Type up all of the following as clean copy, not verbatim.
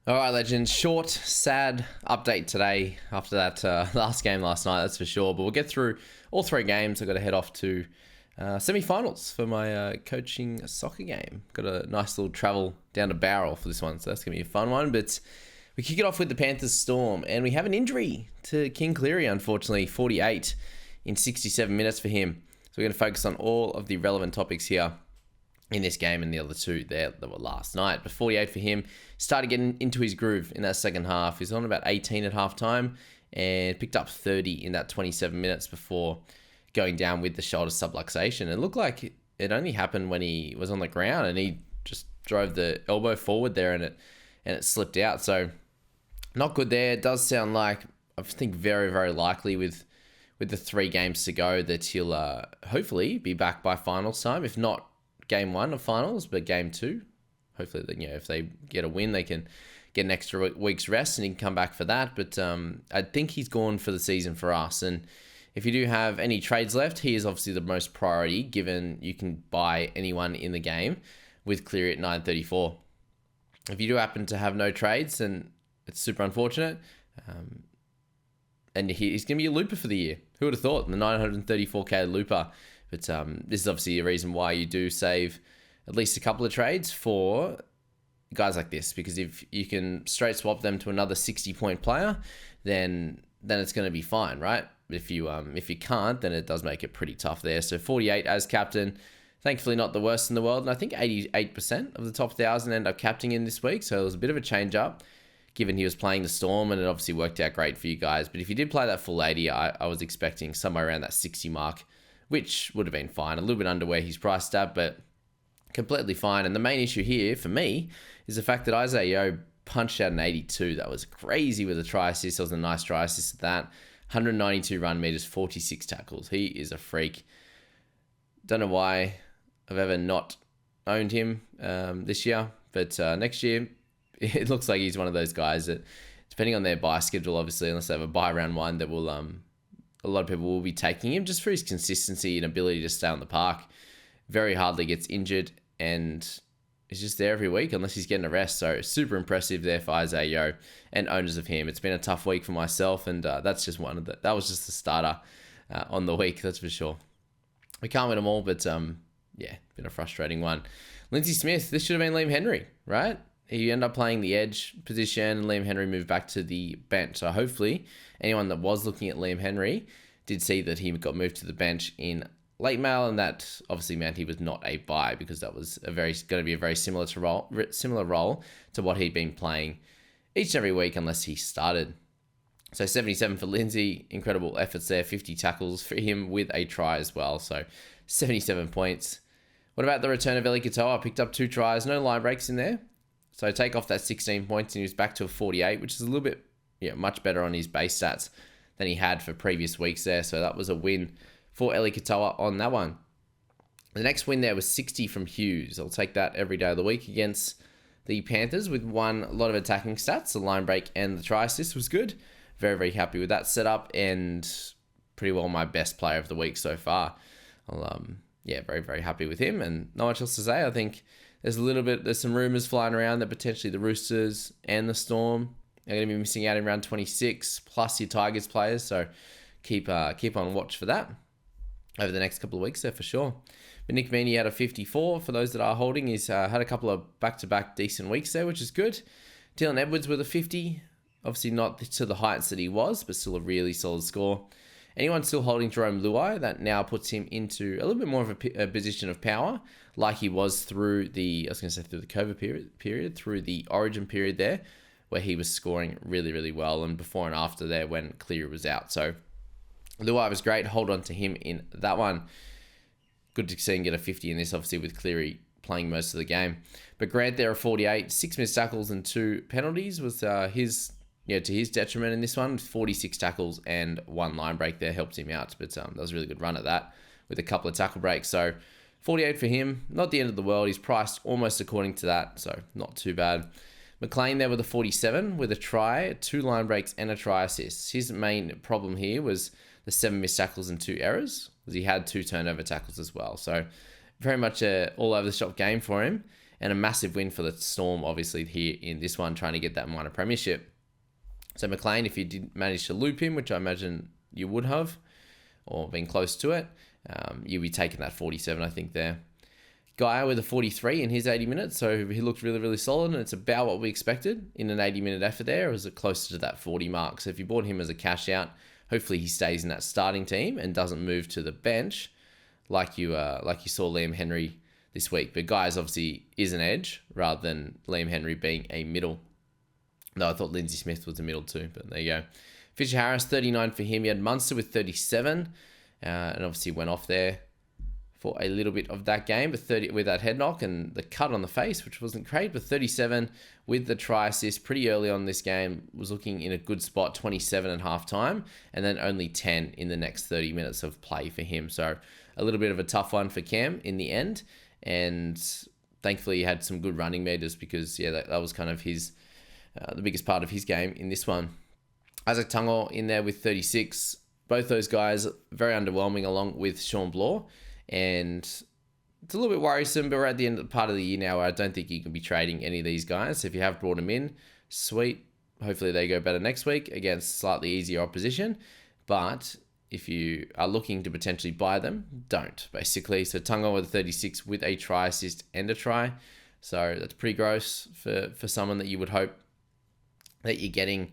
All right, legends. Short, sad update today after that last game last night, that's for sure. But we'll get through all three games. I've got to head off to semi-finals for my coaching soccer game. Got a nice little travel down to Barrel for this one, so that's going to be a fun one. But we kick it off with the Panthers Storm, and we have an injury to King Cleary, unfortunately, 48 in 67 minutes for him. So we're going to focus on all of the relevant topics here in this game and the other two there that were last night. But 48 for him. Started getting into his groove in that second half. He's on about 18 at halftime and picked up 30 in that 27 minutes before going down with the shoulder subluxation. It looked like it only happened when he was on the ground and he just drove the elbow forward there and it slipped out. So not good there. It does sound like, I think very, very likely with the 3 games to go that he'll hopefully be back by finals time. If not game 1 of finals, but game 2. Hopefully, if they get a win, they can get an extra week's rest and he can come back for that. But I think he's gone for the season for us. And if you do have any trades left, he is obviously the most priority, given you can buy anyone in the game with Cleary at 934. If you do happen to have no trades, then it's super unfortunate. And he's going to be a looper for the year. Who would have thought? The 934k looper. But this is obviously a reason why you do save at least a couple of trades for guys like this, because if you can straight swap them to another 60-point player, then it's going to be fine, right? If you can't, then it does make it pretty tough there. So 48 as captain, thankfully not the worst in the world, and I think 88% of the top 1,000 end up captaining in this week, so it was a bit of a change up, given he was playing the Storm, and it obviously worked out great for you guys. But if you did play that full 80, I was expecting somewhere around that 60 mark, which would have been fine. A little bit under where he's priced at, but completely fine. And the main issue here for me is the fact that Isaiah Yeo punched out an 82. That was crazy with a try assist. It was a nice try assist at that. 192 run meters, 46 tackles. He is a freak. Don't know why I've ever not owned him this year, but next year it looks like he's one of those guys that, depending on their buy schedule, obviously, unless they have a buy round one, that will a lot of people will be taking him just for his consistency and ability to stay on the park. Very hardly gets injured and is just there every week unless he's getting a rest. So super impressive there for Isaiah Yeo and owners of him. It's been a tough week for myself, and that's just that was just the starter on the week, that's for sure. We can't win them all, but been a frustrating one. Lindsay Smith, this should have been Liam Henry, right? He ended up playing the edge position and Liam Henry moved back to the bench. So hopefully anyone that was looking at Liam Henry did see that he got moved to the bench in late mail, and that obviously meant he was not a buy, because that was going to be a very similar role to what he'd been playing each and every week unless he started. So 77 for Lindsay, incredible efforts there, 50 tackles for him with a try as well. So 77 points. What about the return of Eli Katoa? Picked up 2 tries, no line breaks in there. So take off that 16 points and he was back to a 48, which is a little bit much better on his base stats than he had for previous weeks there. So that was a win for Eli Katoa on that one. The next win there was 60 from Hughes. I'll take that every day of the week against the Panthers with a lot of attacking stats. The line break and the try assist was good. Very, very happy with that setup, and pretty well my best player of the week so far. Very, very happy with him, and not much else to say. I think there's some rumors flying around that potentially the Roosters and the Storm are going to be missing out in round 26, plus your Tigers players. So keep on watch for that over the next couple of weeks there for sure. But Nick Meaney had a 54. For those that are holding, he's had a couple of back-to-back decent weeks there, which is good. Dylan Edwards with a 50. Obviously not to the heights that he was, but still a really solid score. Anyone still holding Jerome Luai, that now puts him into a little bit more of a position of power, like he was through the COVID period, through the Origin period there, where he was scoring really, really well, and before and after there when Cleary was out. So Luai was great. Hold on to him in that one. Good to see him get a 50 in this, obviously, with Cleary playing most of the game. But Grant there, a 48, 6 missed tackles and 2 penalties was to his detriment in this one. 46 tackles and 1 line break there helped him out. But that was a really good run at that with a couple of tackle breaks. So 48 for him. Not the end of the world. He's priced almost according to that, so not too bad. McLean there with a 47 with a try, 2 line breaks and a try assist. His main problem here was the 7 missed tackles and 2 errors, because he had 2 turnover tackles as well. So very much a all over the shop game for him. and a massive win for the Storm, obviously, here in this one, trying to get that minor premiership. So McLean, if you did manage to loop him, which I imagine you would have, or been close to it, you'll be taking that 47, I think, there. Gaia with a 43 in his 80 minutes, so he looked really, really solid, and it's about what we expected in an 80-minute effort there. It was closer to that 40 mark. So if you bought him as a cash out, hopefully he stays in that starting team and doesn't move to the bench like you saw Liam Henry this week. But Gaia's obviously is an edge rather than Liam Henry being a middle. No, I thought Lindsay Smith was a middle too, but there you go. Fisher Harris, 39 for him. He had Munster with 37, and obviously went off there for a little bit of that game, but 30 with that head knock and the cut on the face, which wasn't great, but 37 with the try assist pretty early on this game, was looking in a good spot, 27 at half time, and then only 10 in the next 30 minutes of play for him. So a little bit of a tough one for Cam in the end, and thankfully he had some good running meters because, yeah, that was kind of his the biggest part of his game in this one. Isaac Tungo in there with 36. Both those guys very underwhelming, along with Sean Blaw. And it's a little bit worrisome, but we're at the end of the part of the year now where I don't think you can be trading any of these guys. So if you have brought them in, sweet. Hopefully they go better next week against slightly easier opposition. But if you are looking to potentially buy them, don't, basically. So Tungo with 36 with a try assist and a try. So that's pretty gross for someone that you would hope that you're getting,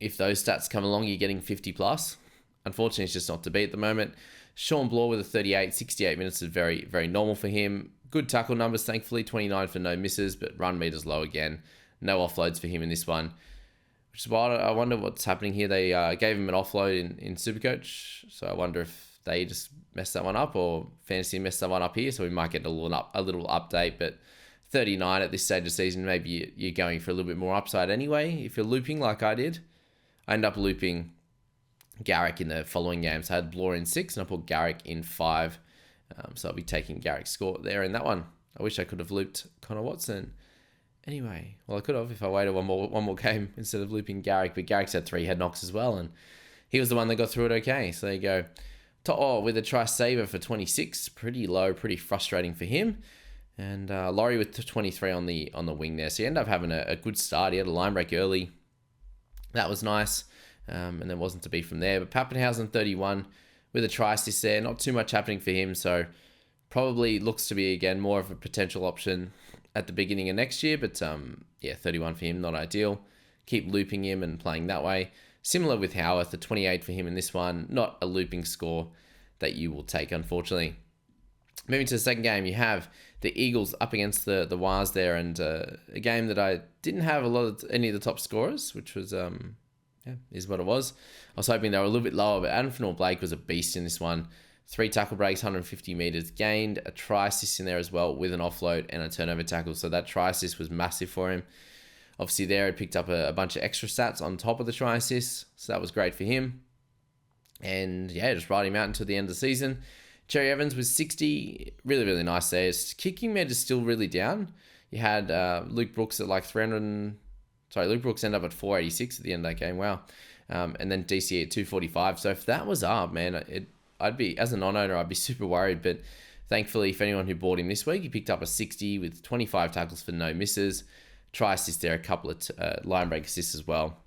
if those stats come along, you're getting 50 plus. Unfortunately, it's just not to be at the moment. Sean Blaw with a 38, 68 minutes is very, very normal for him. Good tackle numbers, thankfully, 29 for no misses, but run meters low again. No offloads for him in this one, which is why I wonder what's happening here. They gave him an offload in Supercoach, so I wonder if they just messed that one up or Fantasy messed that one up here, so we might get a little update, but 39 at this stage of the season, maybe you're going for a little bit more upside anyway. If you're looping like I did, I end up looping Garrick in the following games. I had Blaw in 6 and I put Garrick in 5. So I'll be taking Garrick's score there in that one. I wish I could have looped Connor Watson. Anyway, well, I could have if I waited one more game instead of looping Garrick. But Garrick's had 3 head knocks as well, and he was the one that got through it okay. So there you go. To'o with a try saver for 26. Pretty low, pretty frustrating for him. And Laurie with 23 on the wing there. So he ended up having a good start. He had a line break early. That was nice. And then wasn't to be from there. But Pappenhausen 31 with a try assist there. Not too much happening for him. So probably looks to be, again, more of a potential option at the beginning of next year. But 31 for him, not ideal. Keep looping him and playing that way. Similar with Howarth, the 28 for him in this one. Not a looping score that you will take, unfortunately. Moving to the second game, you have the Eagles up against the Wars there, and a game that I didn't have any of the top scorers, which was is what it was. I was hoping they were a little bit lower, but Adam Fennell-Blake was a beast in this one. 3 tackle breaks, 150 meters gained, a try assist in there as well with an offload and a turnover tackle. So that try assist was massive for him. Obviously there, it picked up a bunch of extra stats on top of the try assist, so that was great for him. And just ride him out until the end of the season. Cherry Evans was 60, really, really nice there. His kicking med is still really down. You had Luke Brooks at like 300. Luke Brooks ended up at 486 at the end of that game. Wow. And then DC at 245. So if that was up, man, I'd be, as a non-owner, I'd be super worried. But thankfully, for anyone who bought him this week, he picked up a 60 with 25 tackles for no misses. Try assist there, a couple of line break assists as well.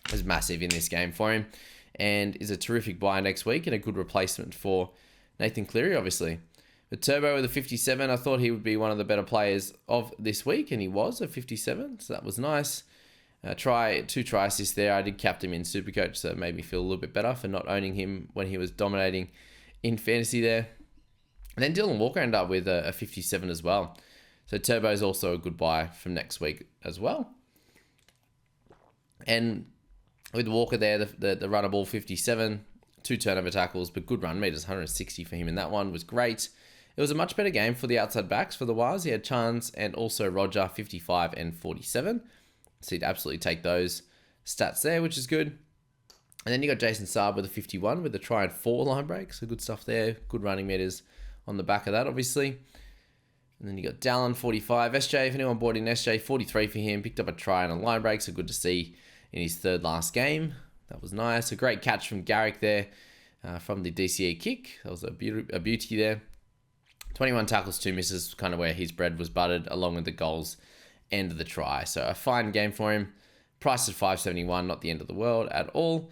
It was massive in this game for him. And is a terrific buy next week and a good replacement for Nathan Cleary, obviously. But Turbo with a 57, I thought he would be one of the better players of this week, and he was a 57, so that was nice. 2 try assists there. I did captain him in Supercoach, so it made me feel a little bit better for not owning him when he was dominating in fantasy there. And then Dylan Walker ended up with a 57 as well. So Turbo is also a good buy from next week as well. And with Walker there, the runner ball 57, 2 turnover tackles, but good run meters, 160 for him in that one was great. It was a much better game for the outside backs for the Wires. He had Chance and also Roger, 55 and 47. So he'd absolutely take those stats there, which is good. And then you got Jason Saab with a 51 with a try and 4 line breaks. So good stuff there. Good running meters on the back of that, obviously. And then you got Dallin, 45. SJ, if anyone bought in SJ, 43 for him. Picked up a try and a line break. So good to see in his third last game. That was nice. A great catch from Garrick there from the DCE kick. That was a beauty there. 21 tackles, 2 misses, kind of where his bread was buttered, along with the goals and the try. So a fine game for him. Priced at 571, not the end of the world at all.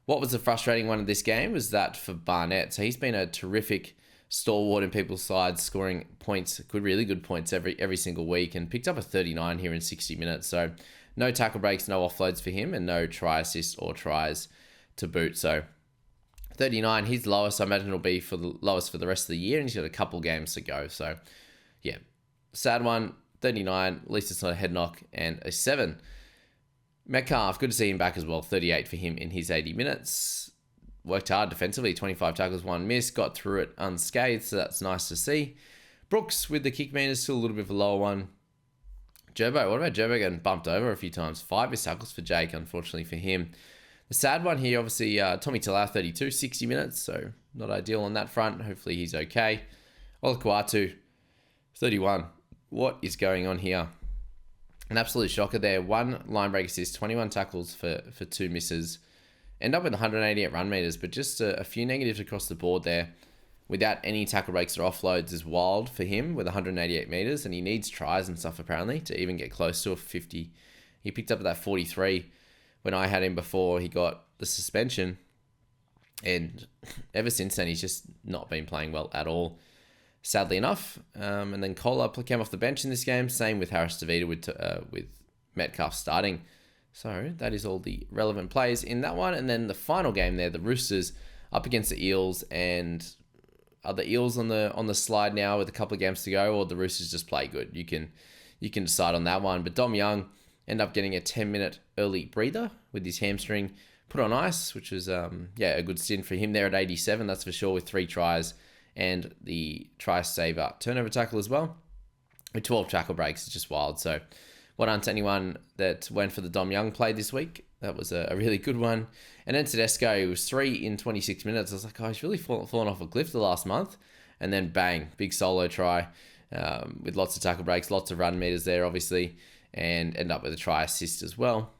What was the frustrating one of this game was that for Barnett. So he's been a terrific stalwart in people's sides, scoring points, really good points every single week, and picked up a 39 here in 60 minutes. So no tackle breaks, no offloads for him, and no try assists or tries to boot. So 39, his lowest. I imagine it'll be for the lowest for the rest of the year, and he's got a couple games to go. So yeah, sad one. 39, at least it's not a head knock, and a 7. Metcalf, good to see him back as well. 38 for him in his 80 minutes. Worked hard defensively, 25 tackles, 1 miss. Got through it unscathed, so that's nice to see. Brooks with the kick meters, still a little bit of a lower one. Gerbo, what about Gerbo getting bumped over a few times? 5 missed tackles for Jake, unfortunately for him. The sad one here, obviously, Tommy Talau, 32, 60 minutes, so not ideal on that front. Hopefully he's okay. Olakuatu, 31. What is going on here? An absolute shocker there. 1 line break assist, 21 tackles for 2 misses. End up with 188 run meters, but just a few negatives across the board there. Without any tackle breaks or offloads is wild for him with 188 meters, and he needs tries and stuff apparently to even get close to a 50. He picked up that 43 when I had him before he got the suspension, and ever since then he's just not been playing well at all, sadly enough. And then Kohler came off the bench in this game. Same with Harris DeVita with Metcalf starting. So that is all the relevant plays in that one. And then the final game there, the Roosters up against the Eels. And are the Eels on the slide now with a couple of games to go, or the Roosters just play good? You can decide on that one. But Dom Young ended up getting a 10-minute early breather with his hamstring put on ice, which was a good stint for him there at 87, that's for sure, with 3 tries and the try saver turnover tackle as well. With 12 tackle breaks, it's just wild. So well done to anyone that went for the Dom Young play this week. That was a really good one. And then Tedesco, it was 3 in 26 minutes. I was like, oh, he's really fallen off a cliff the last month. And then bang, big solo try with lots of tackle breaks, lots of run meters there, obviously, and end up with a try assist as well.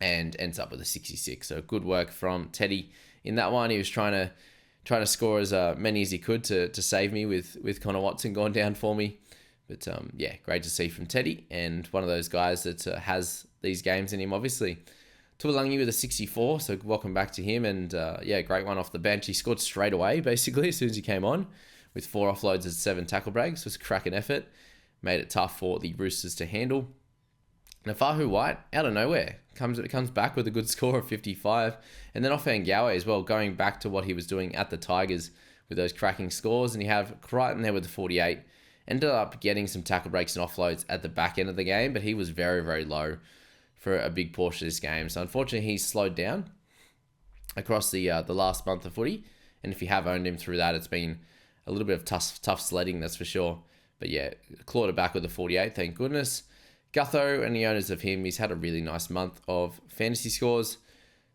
And ends up with a 66. So good work from Teddy in that one. He was trying to score as many as he could to save me with Connor Watson going down for me. But great to see from Teddy, and one of those guys that has these games in him, obviously. Tuolangi with a 64, so welcome back to him. And great one off the bench. He scored straight away, basically, as soon as he came on, with 4 offloads and 7 tackle breaks. It was a cracking effort. Made it tough for the Roosters to handle. Nafahu White, out of nowhere, comes back with a good score of 55. And then offhand Gowie as well, going back to what he was doing at the Tigers with those cracking scores. And you have Crichton there with the 48. Ended up getting some tackle breaks and offloads at the back end of the game, but he was very, very low for a big portion of this game. So unfortunately, he's slowed down across the last month of footy. And if you have owned him through that, it's been a little bit of tough sledding, that's for sure. But yeah, clawed it back with a 48, thank goodness. Gutho and the owners of him, he's had a really nice month of fantasy scores.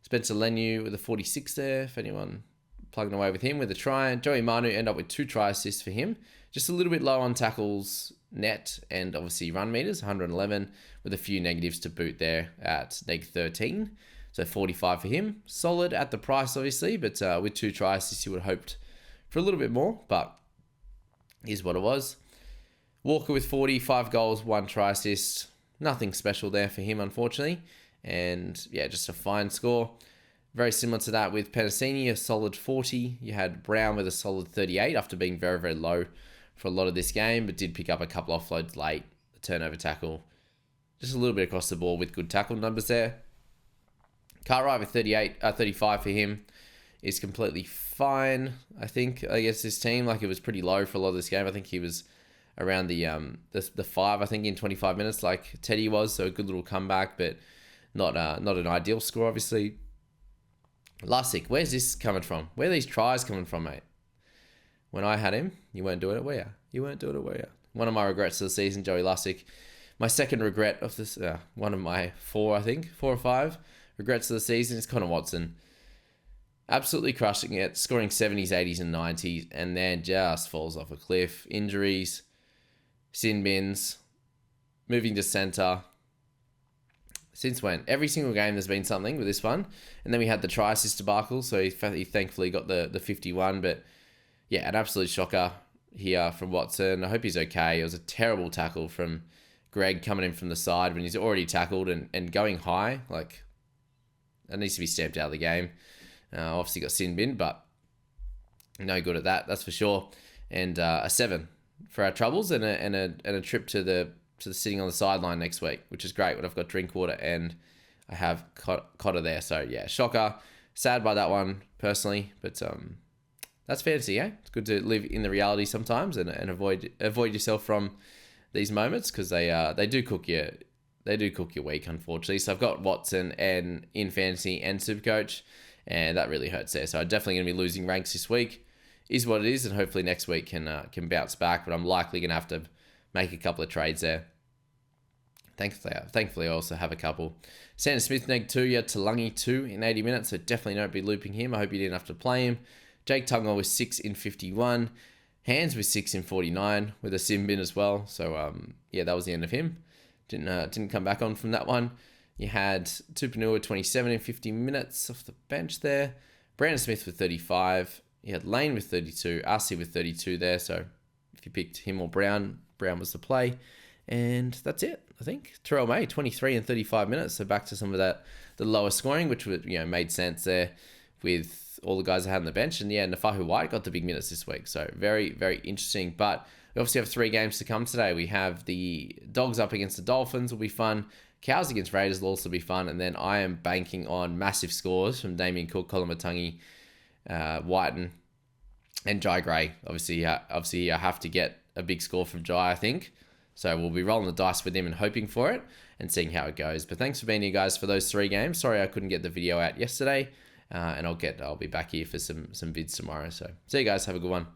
Spencer Lenu with a 46 there, if anyone plugging away with him with a try. Joey Manu end up with 2 try assists for him. Just a little bit low on tackles net and obviously run meters, 111, with a few negatives to boot there at negative 13. So 45 for him. Solid at the price, obviously, but with 2 try assists, you would have hoped for a little bit more, but here's what it was. Walker with 40, 5 goals, 1 try assist. Nothing special there for him, unfortunately. And yeah, just a fine score. Very similar to that with Penasini, a solid 40. You had Brown with a solid 38 after being very, very low for a lot of this game, but did pick up a couple offloads late, the turnover tackle. Just a little bit across the board with good tackle numbers there. Cartwright with 35 for him is completely fine, I think. I guess this team, like, it was pretty low for a lot of this game. I think he was around the 5, I think, in 25 minutes, like Teddy was. So a good little comeback, but not an ideal score, obviously. Lussick, where's this coming from? Where are these tries coming from, mate? When I had him, you weren't doing it, were you? You weren't doing it, were you? One of my regrets of the season, Joey Lussick. My second regret of this, one of my 4 or 5 regrets of the season is Connor Watson. Absolutely crushing it, scoring 70s, 80s, and 90s, and then just falls off a cliff. Injuries, sin bins, moving to centre. Since when? Every single game there's been something with this one. And then we had the try assist debacle, so he thankfully got the 51, but yeah, an absolute shocker. here from Watson. I hope he's okay. It was a terrible tackle from Greg coming in from the side when he's already tackled and going high. Like, that needs to be stamped out of the game. Obviously got sin bin, but no good at that, that's for sure. And a 7 for our troubles, and a trip to the sitting on the sideline next week, which is great when I've got Drinkwater and I have Cotter there. So yeah, shocker. Sad by that one personally, but that's fantasy, eh? It's good to live in the reality sometimes and avoid yourself from these moments, because they do cook you. They do cook your week, unfortunately. So I've got Watson and in fantasy and Supercoach, and that really hurts there. So I'm definitely going to be losing ranks this week. Is what it is, and hopefully next week can bounce back. But I'm likely going to have to make a couple of trades there. Thankfully, I also have a couple. Sanders Smith, neg 2, yeah, Talangi 2 in 80 minutes, so definitely don't be looping him. I hope you didn't have to play him. Jake Tungo was 6 in 51. Hands was 6 in 49 with a sim bin as well. So, yeah, that was the end of him. Didn't come back on from that one. You had Tupanua 27 in 50 minutes off the bench there. Brandon Smith with 35. You had Lane with 32. RC with 32 there. So if you picked him or Brown was the play. And that's it, I think. Terrell May, 23 and 35 minutes. So back to some of that, the lower scoring, which would, made sense there with all the guys I had on the bench. And yeah, Nafahu White got the big minutes this week. So very, very interesting. But we obviously have 3 games to come today. We have the Dogs up against the Dolphins, will be fun. Cows against Raiders will also be fun. And then I am banking on massive scores from Damien Cook, Colin Matangi, Whiten, and Jai Gray. Obviously, I have to get a big score from Jai, I think. So we'll be rolling the dice with him and hoping for it and seeing how it goes. But thanks for being here, guys, for those 3 games. Sorry I couldn't get the video out yesterday, and I'll be back here for some vids tomorrow. So see you guys. Have a good one.